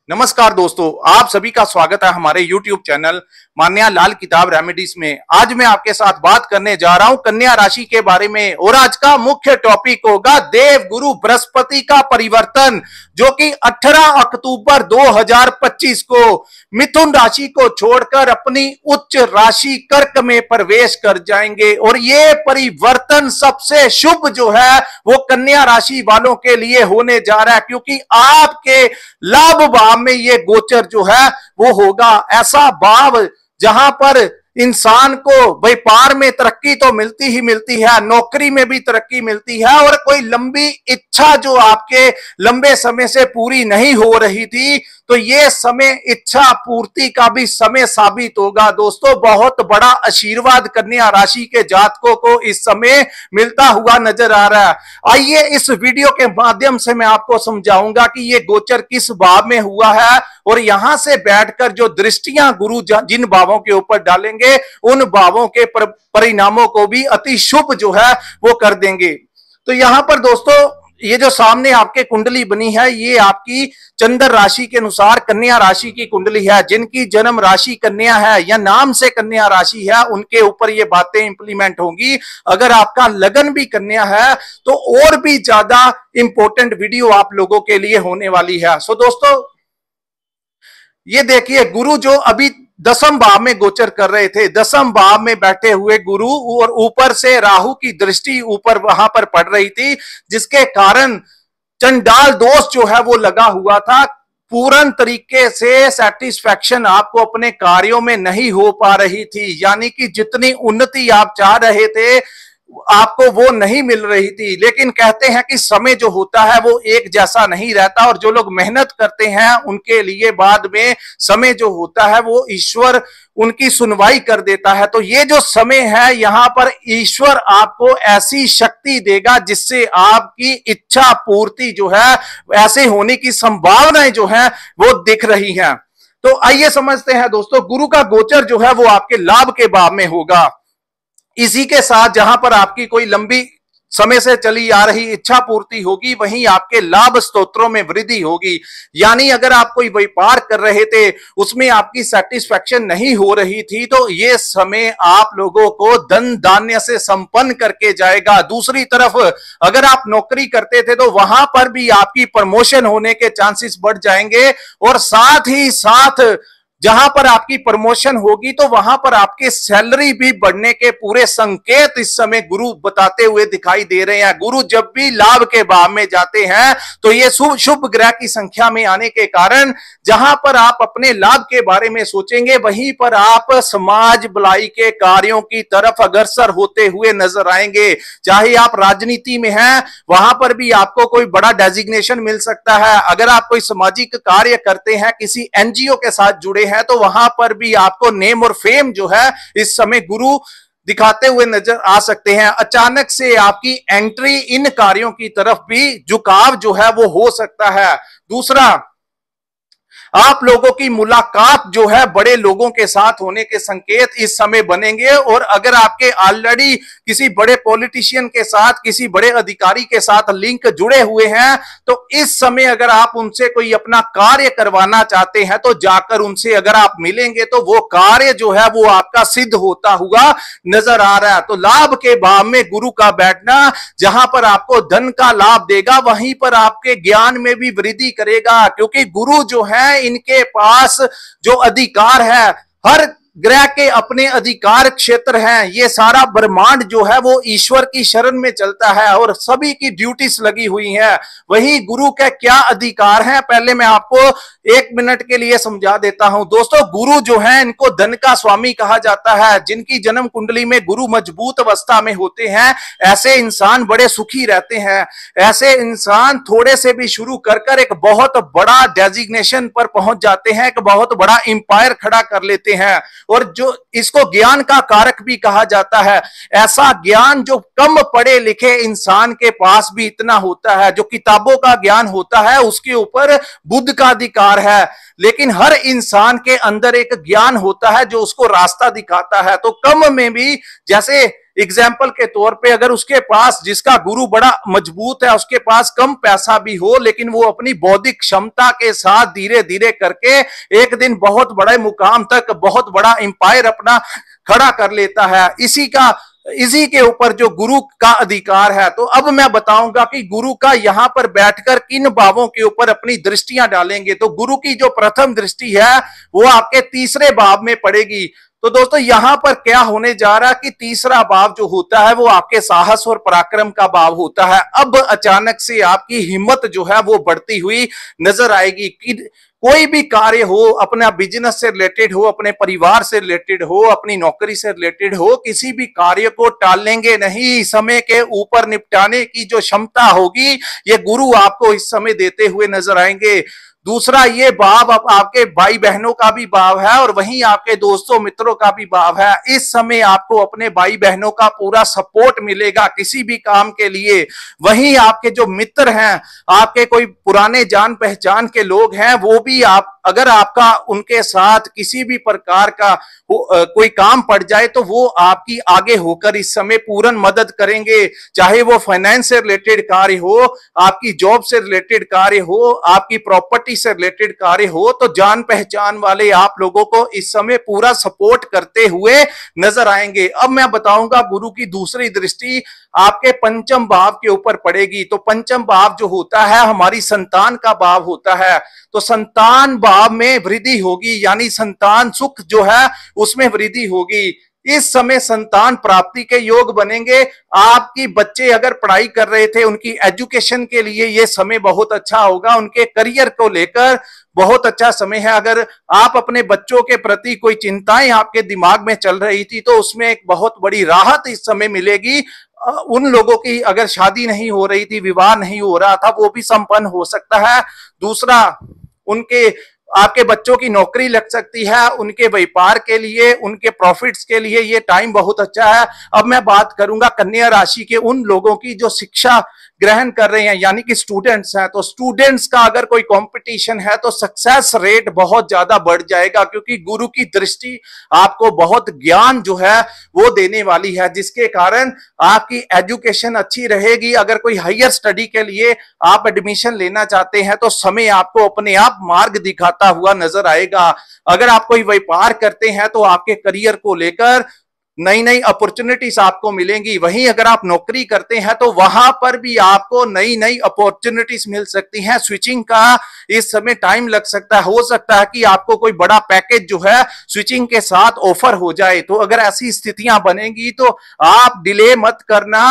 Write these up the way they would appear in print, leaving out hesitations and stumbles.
नमस्कार दोस्तों, आप सभी का स्वागत है हमारे YouTube चैनल मान्या लाल किताब रेमेडीज में। आज मैं आपके साथ बात करने जा रहा हूं कन्या राशि के बारे में और आज का मुख्य टॉपिक होगा देव गुरु बृहस्पति का परिवर्तन, जो कि 18 अक्टूबर 2025 को मिथुन राशि को छोड़कर अपनी उच्च राशि कर्क में प्रवेश कर जाएंगे। और ये परिवर्तन सबसे शुभ जो है वो कन्या राशि वालों के लिए होने जा रहा है, क्योंकि आपके लाभ भाव में ये गोचर जो है वो होगा। ऐसा भाव जहां पर इंसान को व्यापार में तरक्की तो मिलती ही मिलती है, नौकरी में भी तरक्की मिलती है, और कोई लंबी इच्छा जो आपके लंबे समय से पूरी नहीं हो रही थी, तो ये समय इच्छा पूर्ति का भी समय साबित होगा। दोस्तों, बहुत बड़ा आशीर्वाद कन्या राशि के जातकों को इस समय मिलता हुआ नजर आ रहा है। आइए इस वीडियो के माध्यम से मैं आपको समझाऊंगा कि ये गोचर किस भाव में हुआ है, और यहां से बैठकर जो दृष्टियां गुरु जिन भावों के ऊपर डालेंगे उन भावों के परिणामों को भी अति शुभ जो है वो कर देंगे। तो यहां पर दोस्तों, ये जो सामने आपके कुंडली बनी है, ये आपकी चंद्र राशि के अनुसार कन्या राशि की कुंडली है। जिनकी जन्म राशि कन्या है या नाम से कन्या राशि है, उनके ऊपर ये बातें इंप्लीमेंट होंगी। अगर आपका लगन भी कन्या है तो और भी ज्यादा इंपॉर्टेंट वीडियो आप लोगों के लिए होने वाली है। सो दोस्तों, ये देखिए, गुरु जो अभी दसम भाव में गोचर कर रहे थे, दसम भाव में बैठे हुए गुरु, और ऊपर से राहु की दृष्टि ऊपर वहां पर पड़ रही थी, जिसके कारण चंडाल दोष जो है वो लगा हुआ था। पूर्ण तरीके से सेटिस्फैक्शन आपको अपने कार्यों में नहीं हो पा रही थी, यानी कि जितनी उन्नति आप चाह रहे थे आपको वो नहीं मिल रही थी। लेकिन कहते हैं कि समय जो होता है वो एक जैसा नहीं रहता, और जो लोग मेहनत करते हैं उनके लिए बाद में समय जो होता है वो ईश्वर उनकी सुनवाई कर देता है। तो ये जो समय है, यहां पर ईश्वर आपको ऐसी शक्ति देगा जिससे आपकी इच्छा पूर्ति जो है ऐसे होने की संभावनाएं जो है वो दिख रही हैं। तो आइए समझते हैं दोस्तों, गुरु का गोचर जो है वो आपके लाभ के भाव में होगा। इसी के साथ जहां पर आपकी कोई लंबी समय से चली आ रही इच्छा पूर्ति होगी, वहीं आपके लाभ स्तोत्रों में वृद्धि होगी। यानी अगर आप कोई व्यापार कर रहे थे, उसमें आपकी सेटिस्फैक्शन नहीं हो रही थी, तो ये समय आप लोगों को धन धान्य से संपन्न करके जाएगा। दूसरी तरफ अगर आप नौकरी करते थे तो वहां पर भी आपकी प्रमोशन होने के चांसेस बढ़ जाएंगे, और साथ ही साथ जहां पर आपकी प्रमोशन होगी तो वहां पर आपके सैलरी भी बढ़ने के पूरे संकेत इस समय गुरु बताते हुए दिखाई दे रहे हैं। गुरु जब भी लाभ के भाव में जाते हैं तो ये शुभ ग्रह की संख्या में आने के कारण जहां पर आप अपने लाभ के बारे में सोचेंगे, वहीं पर आप समाज भलाई के कार्यों की तरफ अग्रसर होते हुए नजर आएंगे। चाहे आप राजनीति में हैं, वहां पर भी आपको कोई बड़ा डेजिग्नेशन मिल सकता है। अगर आप कोई सामाजिक कार्य करते हैं, किसी एनजीओ के साथ जुड़े है, तो वहां पर भी आपको नेम और फेम जो है इस समय गुरु दिखाते हुए नजर आ सकते हैं। अचानक से आपकी एंट्री इन कार्यों की तरफ भी झुकाव जो है वो हो सकता है। दूसरा, आप लोगों की मुलाकात जो है बड़े लोगों के साथ होने के संकेत इस समय बनेंगे, और अगर आपके ऑलरेडी किसी बड़े पॉलिटिशियन के साथ, किसी बड़े अधिकारी के साथ लिंक जुड़े हुए हैं, तो इस समय अगर आप उनसे कोई अपना कार्य करवाना चाहते हैं तो जाकर उनसे अगर आप मिलेंगे तो वो कार्य जो है वो आपका सिद्ध होता हुआ नजर आ रहा है। तो लाभ के भाव में गुरु का बैठना जहां पर आपको धन का लाभ देगा, वहीं पर आपके ज्ञान में भी वृद्धि करेगा, क्योंकि गुरु जो है इनके पास जो अधिकार है, हर ग्रह के अपने अधिकार क्षेत्र हैं। ये सारा ब्रह्मांड जो है वो ईश्वर की शरण में चलता है और सभी की ड्यूटीज लगी हुई हैं। वही गुरु के क्या अधिकार हैं, पहले मैं आपको 1 मिनट के लिए समझा देता हूं। दोस्तों, गुरु जो है इनको धन का स्वामी कहा जाता है। जिनकी जन्म कुंडली में गुरु मजबूत अवस्था में होते हैं, ऐसे इंसान बड़े सुखी रहते हैं। ऐसे इंसान थोड़े से भी शुरू कर एक बहुत बड़ा डेजिग्नेशन पर पहुंच जाते हैं, एक बहुत बड़ा इंपायर खड़ा कर लेते हैं। और जो इसको ज्ञान का कारक भी कहा जाता है। ऐसा ज्ञान जो कम पढ़े लिखे इंसान के पास भी इतना होता है। जो किताबों का ज्ञान होता है उसके ऊपर बुद्ध का अधिकार है, लेकिन हर इंसान के अंदर एक ज्ञान होता है जो उसको रास्ता दिखाता है। तो कम में भी, जैसे एग्जाम्पल के तौर पे अगर उसके पास, जिसका गुरु बड़ा मजबूत है, उसके पास कम पैसा भी हो, लेकिन वो अपनी बौद्धिक क्षमता के साथ धीरे धीरे करके एक दिन बहुत बड़े मुकाम तक, बहुत बड़ा एम्पायर अपना खड़ा कर लेता है। इसी के ऊपर जो गुरु का अधिकार है। तो अब मैं बताऊंगा कि गुरु का यहां पर बैठकर किन भावों के ऊपर अपनी दृष्टियां डालेंगे। तो गुरु की जो प्रथम दृष्टि है वो आपके तीसरे भाव में पड़ेगी। तो दोस्तों यहां पर क्या होने जा रहा है कि तीसरा भाव जो होता है वो आपके साहस और पराक्रम का भाव होता है। अब अचानक से आपकी हिम्मत जो है वो बढ़ती हुई नजर आएगी कि कोई भी कार्य हो, अपना बिजनेस से रिलेटेड हो, अपने परिवार से रिलेटेड हो, अपनी नौकरी से रिलेटेड हो, किसी भी कार्य को टालेंगे नहीं। समय के ऊपर निपटाने की जो क्षमता होगी ये गुरु आपको इस समय देते हुए नजर आएंगे। दूसरा, ये भाव अब आपके भाई बहनों का भी भाव है और वहीं आपके दोस्तों मित्रों का भी भाव है। इस समय आपको अपने भाई बहनों का पूरा सपोर्ट मिलेगा किसी भी काम के लिए। वहीं आपके जो मित्र हैं, आपके कोई पुराने जान पहचान के लोग हैं, वो भी अगर आपका उनके साथ किसी भी प्रकार का कोई काम पड़ जाए तो वो आपकी आगे होकर इस समय पूर्ण मदद करेंगे। चाहे वो फाइनेंस से रिलेटेड कार्य हो, आपकी जॉब से रिलेटेड कार्य हो, आपकी प्रॉपर्टी से रिलेटेड कार्य हो, तो जान पहचान वाले आप लोगों को इस समय पूरा सपोर्ट करते हुए नजर आएंगे। अब मैं बताऊंगा गुरु की दूसरी दृष्टि आपके पंचम भाव के ऊपर पड़ेगी। तो पंचम भाव जो होता है हमारी संतान का भाव होता है। तो संतान भाव में वृद्धि होगी, यानी संतान सुख जो है उसमें वृद्धि होगी। इस समय संतान प्राप्ति के योग बनेंगे। आपकी बच्चे अगर पढ़ाई कर रहे थे, उनकी एजुकेशन के लिए ये समय बहुत अच्छा होगा। उनके करियर को लेकर बहुत अच्छा समय है। अगर आप अपने बच्चों के प्रति कोई चिंताएं आपके दिमाग में चल रही थी तो उसमें एक बहुत बड़ी राहत इस समय मिलेगी। उन लोगों की अगर शादी नहीं हो रही थी, विवाह नहीं हो रहा था, वो भी संपन्न हो सकता है। दूसरा, आपके बच्चों की नौकरी लग सकती है। उनके व्यापार के लिए, उनके प्रॉफिट्स के लिए ये टाइम बहुत अच्छा है। अब मैं बात करूंगा कन्या राशि के उन लोगों की जो शिक्षा ग्रहण कर रहे हैं, यानी कि स्टूडेंट्स हैं। तो स्टूडेंट्स का अगर कोई कंपटीशन है तो सक्सेस रेट बहुत ज्यादा बढ़ जाएगा, क्योंकि गुरु की दृष्टि आपको बहुत ज्ञान जो है वो देने वाली है, जिसके कारण आपकी एजुकेशन अच्छी रहेगी। अगर कोई हायर स्टडी के लिए आप एडमिशन लेना चाहते हैं तो समय आपको अपने आप मार्ग दिखाता हुआ नजर आएगा। अगर आप कोई व्यापार करते हैं तो आपके करियर को लेकर नई नई अपॉर्चुनिटीज आपको मिलेंगी। वहीं अगर आप नौकरी करते हैं तो वहां पर भी आपको नई नई अपॉर्चुनिटीज मिल सकती हैं। स्विचिंग का इस समय टाइम लग सकता है। हो सकता है कि आपको कोई बड़ा पैकेज जो है स्विचिंग के साथ ऑफर हो जाए। तो अगर ऐसी स्थितियां बनेंगी तो आप डिले मत करना।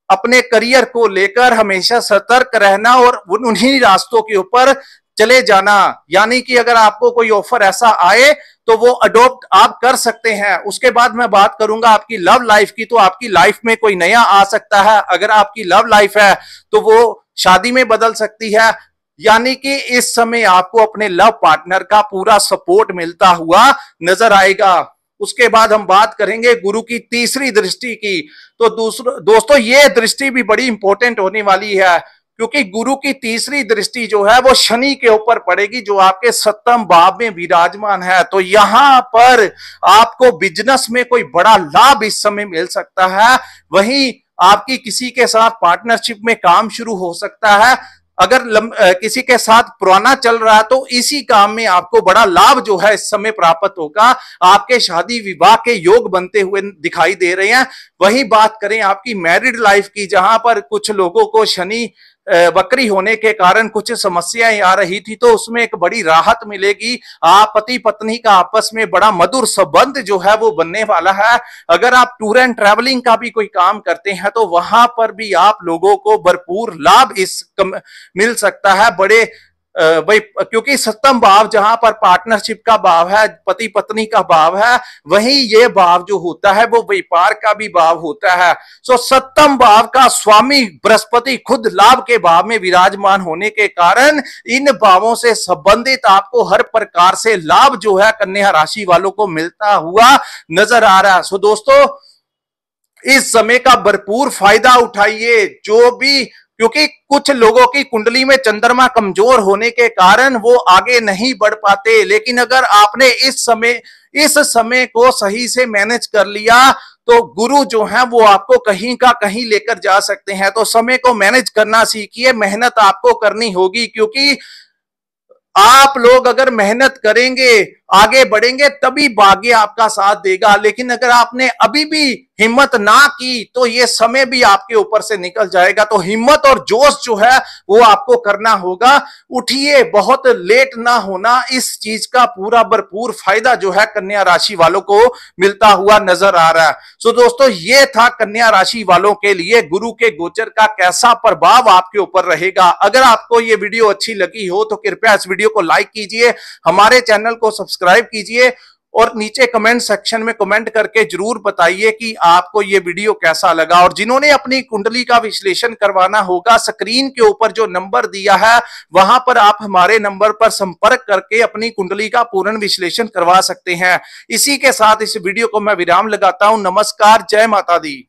अपने करियर को लेकर हमेशा सतर्क रहना और उन्हीं रास्तों के ऊपर चले जाना। यानी कि अगर आपको कोई ऑफर ऐसा आए तो वो अडॉप्ट आप कर सकते हैं। उसके बाद मैं बात करूंगा आपकी लव लाइफ की। तो आपकी लाइफ में कोई नया आ सकता है। अगर आपकी लव लाइफ है तो वो शादी में बदल सकती है। यानी कि इस समय आपको अपने लव पार्टनर का पूरा सपोर्ट मिलता हुआ नजर आएगा। उसके बाद हम बात करेंगे गुरु की तीसरी दृष्टि की। तो दोस्तों ये दृष्टि भी बड़ी इंपॉर्टेंट होने वाली है, क्योंकि गुरु की तीसरी दृष्टि जो है वो शनि के ऊपर पड़ेगी, जो आपके सप्तम भाव में विराजमान है। तो यहां पर आपको बिजनेस में कोई बड़ा लाभ इस समय मिल सकता है। वहीं आपकी किसी के साथ पार्टनरशिप में काम शुरू हो सकता है। अगर किसी के साथ पुराना चल रहा है तो इसी काम में आपको बड़ा लाभ जो है इस समय प्राप्त होगा। आपके शादी विवाह के योग बनते हुए दिखाई दे रहे हैं। वही बात करें आपकी मैरिड लाइफ की, जहां पर कुछ लोगों को शनि वक्री होने के कारण कुछ समस्याएं आ रही थी, तो उसमें एक बड़ी राहत मिलेगी। आप पति पत्नी का आपस में बड़ा मधुर संबंध जो है वो बनने वाला है। अगर आप टूर एंड ट्रैवलिंग का भी कोई काम करते हैं तो वहां पर भी आप लोगों को भरपूर लाभ मिल सकता है। बड़े भाई, क्योंकि सप्तम भाव जहां पर पार्टनरशिप का भाव है, पति पत्नी का भाव है, वहीं ये भाव जो होता है वो व्यापार का भी भाव होता है। सो सप्तम भाव का स्वामी बृहस्पति खुद लाभ के भाव में विराजमान होने के कारण इन भावों से संबंधित आपको हर प्रकार से लाभ जो है कन्या राशि वालों को मिलता हुआ नजर आ रहा है। सो दोस्तों इस समय का भरपूर फायदा उठाइए। जो भी, क्योंकि कुछ लोगों की कुंडली में चंद्रमा कमजोर होने के कारण वो आगे नहीं बढ़ पाते, लेकिन अगर आपने इस समय को सही से मैनेज कर लिया तो गुरु जो है वो आपको कहीं का कहीं लेकर जा सकते हैं। तो समय को मैनेज करना सीखिए, मेहनत आपको करनी होगी, क्योंकि आप लोग अगर मेहनत करेंगे, आगे बढ़ेंगे, तभी भाग्य आपका साथ देगा। लेकिन अगर आपने अभी भी हिम्मत ना की तो ये समय भी आपके ऊपर से निकल जाएगा। तो हिम्मत और जोश जो है वो आपको करना होगा। उठिए, बहुत लेट ना होना। इस चीज का पूरा भरपूर फायदा जो है कन्या राशि वालों को मिलता हुआ नजर आ रहा है। सो दोस्तों, ये था कन्या राशि वालों के लिए गुरु के गोचर का कैसा प्रभाव आपके ऊपर रहेगा। अगर आपको ये वीडियो अच्छी लगी हो तो कृपया इस वीडियो को लाइक कीजिए, हमारे चैनल को सब्सक्राइब कीजिए और नीचे कमेंट सेक्शन में कमेंट करके जरूर बताइए कि आपको ये वीडियो कैसा लगा। और जिन्होंने अपनी कुंडली का विश्लेषण करवाना होगा, स्क्रीन के ऊपर जो नंबर दिया है वहां पर आप हमारे नंबर पर संपर्क करके अपनी कुंडली का पूर्ण विश्लेषण करवा सकते हैं। इसी के साथ इस वीडियो को मैं विराम लगाता हूं। नमस्कार, जय माता दी।